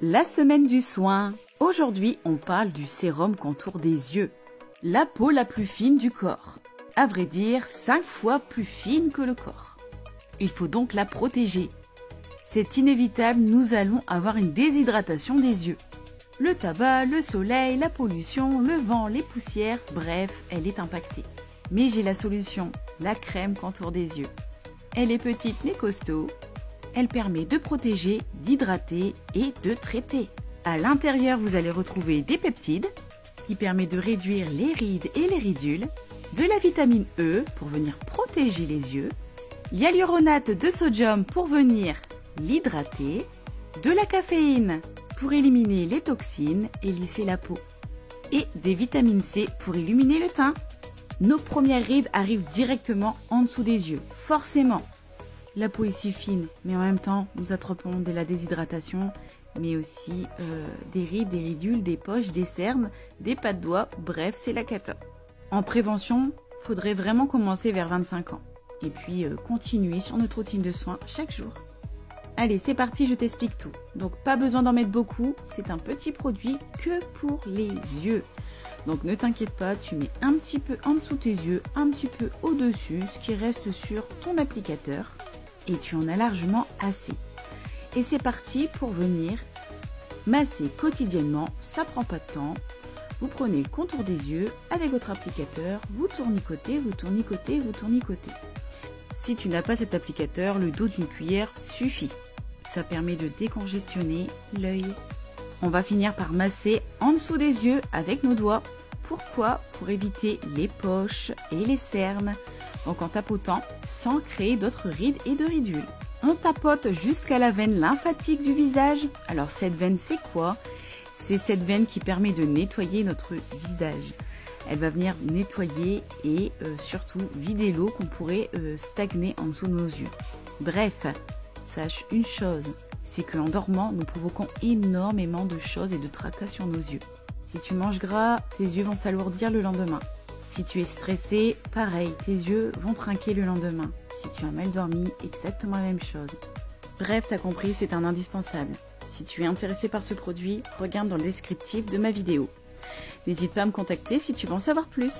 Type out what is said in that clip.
La semaine du soin. Aujourd'hui, on parle du sérum contour des yeux. La peau la plus fine du corps. À vrai dire, 5 fois plus fine que le corps. Il faut donc la protéger. C'est inévitable, nous allons avoir une déshydratation des yeux. Le tabac, le soleil, la pollution, le vent, les poussières, bref, elle est impactée. Mais j'ai la solution, la crème contour des yeux. Elle est petite mais costaud. Elle permet de protéger, d'hydrater et de traiter. À l'intérieur, vous allez retrouver des peptides qui permettent de réduire les rides et les ridules, de la vitamine E pour venir protéger les yeux, l'hyaluronate de sodium pour venir l'hydrater, de la caféine pour éliminer les toxines et lisser la peau, et des vitamines C pour illuminer le teint. Nos premières rides arrivent directement en dessous des yeux, forcément. La peau est si fine, mais en même temps, nous attrapons de la déshydratation, mais aussi des rides, des ridules, des poches, des cernes, des pas de doigts, bref, c'est la cata. En prévention, faudrait vraiment commencer vers 25 ans, et puis continuer sur notre routine de soins chaque jour. Allez, c'est parti, je t'explique tout. Donc pas besoin d'en mettre beaucoup, c'est un petit produit que pour les yeux. Donc ne t'inquiète pas, tu mets un petit peu en dessous tes yeux, un petit peu au-dessus, ce qui reste sur ton applicateur. Et tu en as largement assez. Et c'est parti pour venir masser quotidiennement, ça prend pas de temps. Vous prenez le contour des yeux avec votre applicateur, vous tournicotez, vous tournicotez, vous tournicotez. Si tu n'as pas cet applicateur, le dos d'une cuillère suffit. Ça permet de décongestionner l'œil. On va finir par masser en dessous des yeux avec nos doigts. Pourquoi? Pour éviter les poches et les cernes. Donc en tapotant sans créer d'autres rides et de ridules. On tapote jusqu'à la veine lymphatique du visage. Alors cette veine, c'est quoi? C'est cette veine qui permet de nettoyer notre visage. Elle va venir nettoyer et surtout vider l'eau qu'on pourrait stagner en dessous de nos yeux. Bref, sache une chose, c'est qu'en dormant, nous provoquons énormément de choses et de tracas sur nos yeux. Si tu manges gras, tes yeux vont s'alourdir le lendemain. Si tu es stressé, pareil, tes yeux vont trinquer le lendemain. Si tu as mal dormi, exactement la même chose. Bref, t'as compris, c'est un indispensable. Si tu es intéressé par ce produit, regarde dans le descriptif de ma vidéo. N'hésite pas à me contacter si tu veux en savoir plus.